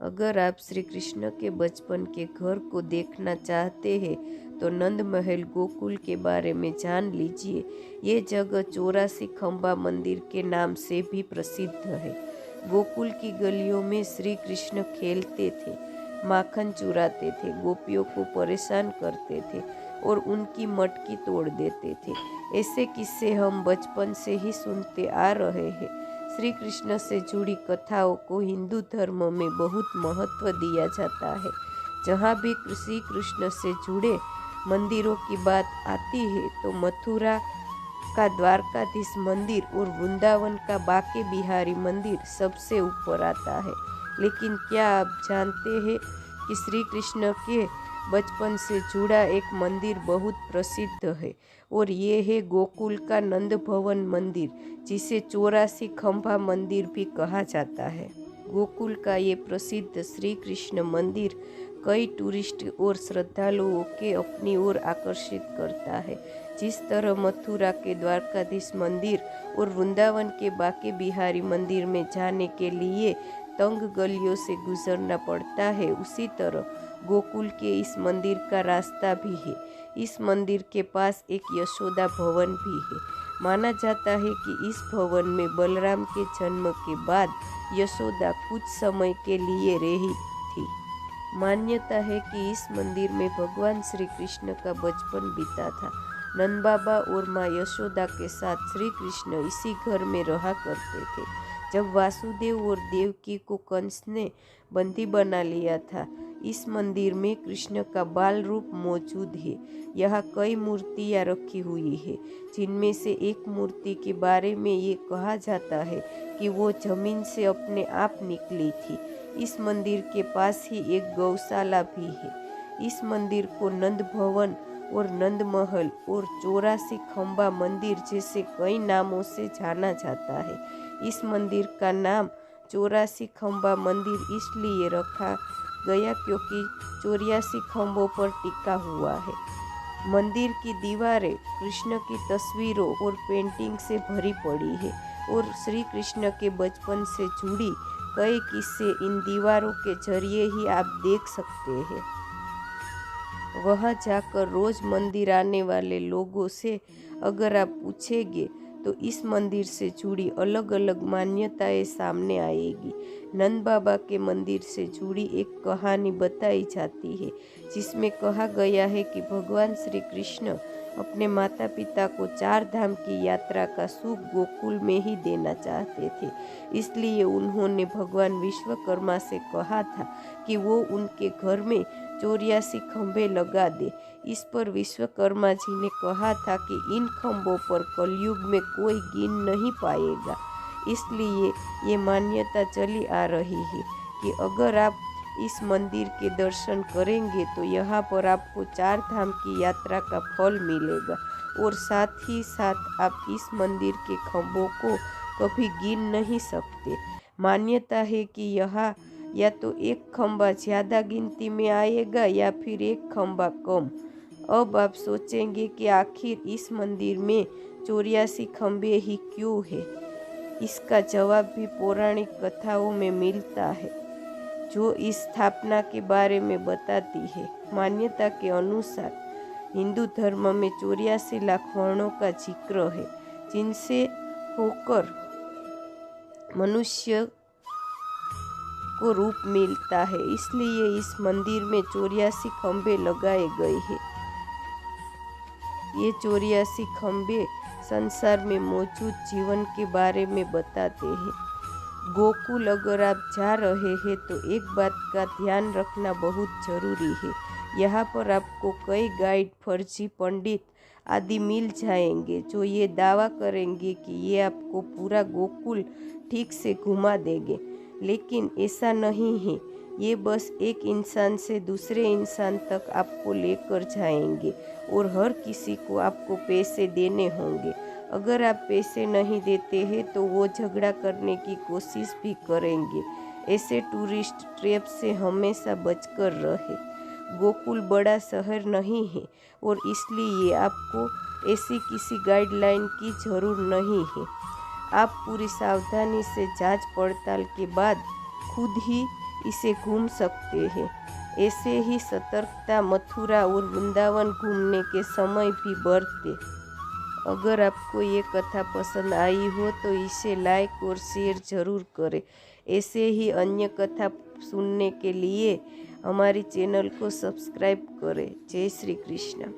अगर आप श्री कृष्ण के बचपन के घर को देखना चाहते हैं तो नंद महल गोकुल के बारे में जान लीजिए। ये जगह 84 खंबा मंदिर के नाम से भी प्रसिद्ध है। गोकुल की गलियों में श्री कृष्ण खेलते थे, माखन चुराते थे, गोपियों को परेशान करते थे और उनकी मटकी तोड़ देते थे। ऐसे किस्से हम बचपन से ही सुनते आ रहे हैं। श्री कृष्ण से जुड़ी कथाओं को हिंदू धर्म में बहुत महत्व दिया जाता है। जहाँ भी श्री कृष्ण से जुड़े मंदिरों की बात आती है तो मथुरा का द्वारकाधीश मंदिर और वृंदावन का बांके बिहारी मंदिर सबसे ऊपर आता है। लेकिन क्या आप जानते हैं कि श्री कृष्ण के बचपन से जुड़ा एक मंदिर बहुत प्रसिद्ध है और ये है गोकुल का नंद भवन मंदिर, जिसे 84 खंभा मंदिर भी कहा जाता है। गोकुल का ये प्रसिद्ध श्री कृष्ण मंदिर कई टूरिस्ट और श्रद्धालुओं के अपनी ओर आकर्षित करता है। जिस तरह मथुरा के द्वारकाधीश मंदिर और वृंदावन के बांके बिहारी मंदिर में जाने के लिए तंग गलियों से गुजरना पड़ता है, उसी तरह गोकुल के इस मंदिर का रास्ता भी है। इस मंदिर के पास एक यशोदा भवन भी है। माना जाता है कि इस भवन में बलराम के जन्म के बाद यशोदा कुछ समय के लिए रही थी। मान्यता है कि इस मंदिर में भगवान श्री कृष्ण का बचपन बीता था। नंद बाबा और माँ यशोदा के साथ श्री कृष्ण इसी घर में रहा करते थे। जब वासुदेव और देवकी को कंस ने बंदी बना लिया था, इस मंदिर में कृष्ण का बाल रूप मौजूद है। यहाँ कई मूर्तियाँ रखी हुई है, जिनमें से एक मूर्ति के बारे में ये कहा जाता है कि वो जमीन से अपने आप निकली थी। इस मंदिर के पास ही एक गौशाला भी है। इस मंदिर को नंद भवन और नंद महल और 84 खंबा मंदिर जैसे कई नामों से जाना जाता है। इस मंदिर का नाम 84 खंबा मंदिर इसलिए रखा गया क्योंकि 84 खंभों पर टिका हुआ है। मंदिर की दीवारें कृष्ण की तस्वीरों और पेंटिंग से भरी पड़ी है और श्री कृष्ण के बचपन से जुड़ी कई किस्से इन दीवारों के जरिए ही आप देख सकते हैं। वहां जाकर रोज मंदिर आने वाले लोगों से अगर आप पूछेंगे तो इस मंदिर से जुड़ी अलग अलग मान्यताएं सामने आएगी। नंद बाबा के मंदिर से जुड़ी एक कहानी बताई जाती है, जिसमें कहा गया है कि भगवान श्री कृष्ण अपने माता पिता को 4 धाम की यात्रा का सुख गोकुल में ही देना चाहते थे। इसलिए उन्होंने भगवान विश्वकर्मा से कहा था कि वो उनके घर में 84 खंभे लगा दे। इस पर विश्वकर्मा जी ने कहा था कि इन खंभों पर कलयुग में कोई गिन नहीं पाएगा। इसलिए ये मान्यता चली आ रही है कि अगर आप इस मंदिर के दर्शन करेंगे तो यहाँ पर आपको 4 धाम की यात्रा का फल मिलेगा और साथ ही साथ आप इस मंदिर के खंभों को कभी गिन नहीं सकते। मान्यता है कि यहाँ या तो एक खंभा ज़्यादा गिनती में आएगा या फिर एक खंभा कम। अब आप सोचेंगे कि आखिर इस मंदिर में 84 खंभे ही क्यों है? इसका जवाब भी पौराणिक कथाओं में मिलता है, जो इस स्थापना के बारे में बताती है। मान्यता के अनुसार हिंदू धर्म में 84 लाख वर्णों का जिक्र है, जिनसे होकर मनुष्य को रूप मिलता है। इसलिए इस मंदिर में 84 खंभे लगाए गए हैं। ये 84 खंभे संसार में मौजूद जीवन के बारे में बताते हैं। गोकुल अगर आप जा रहे हैं तो एक बात का ध्यान रखना बहुत जरूरी है। यहाँ पर आपको कई गाइड, फर्जी पंडित आदि मिल जाएंगे जो ये दावा करेंगे कि ये आपको पूरा गोकुल ठीक से घुमा देंगे, लेकिन ऐसा नहीं है। ये बस एक इंसान से दूसरे इंसान तक आपको लेकर जाएंगे और हर किसी को आपको पैसे देने होंगे। अगर आप पैसे नहीं देते हैं तो वो झगड़ा करने की कोशिश भी करेंगे। ऐसे टूरिस्ट ट्रैप से हमेशा बचकर रहे। गोकुल बड़ा शहर नहीं है और इसलिए आपको ऐसी किसी गाइडलाइन की ज़रूर नहीं है। आप पूरी सावधानी से जांच पड़ताल के बाद खुद ही इसे घूम सकते हैं। ऐसे ही सतर्कता मथुरा और वृंदावन घूमने के समय भी बरते। अगर आपको ये कथा पसंद आई हो तो इसे लाइक और शेयर ज़रूर करें। ऐसे ही अन्य कथा सुनने के लिए हमारी चैनल को सब्सक्राइब करें। जय श्री कृष्ण।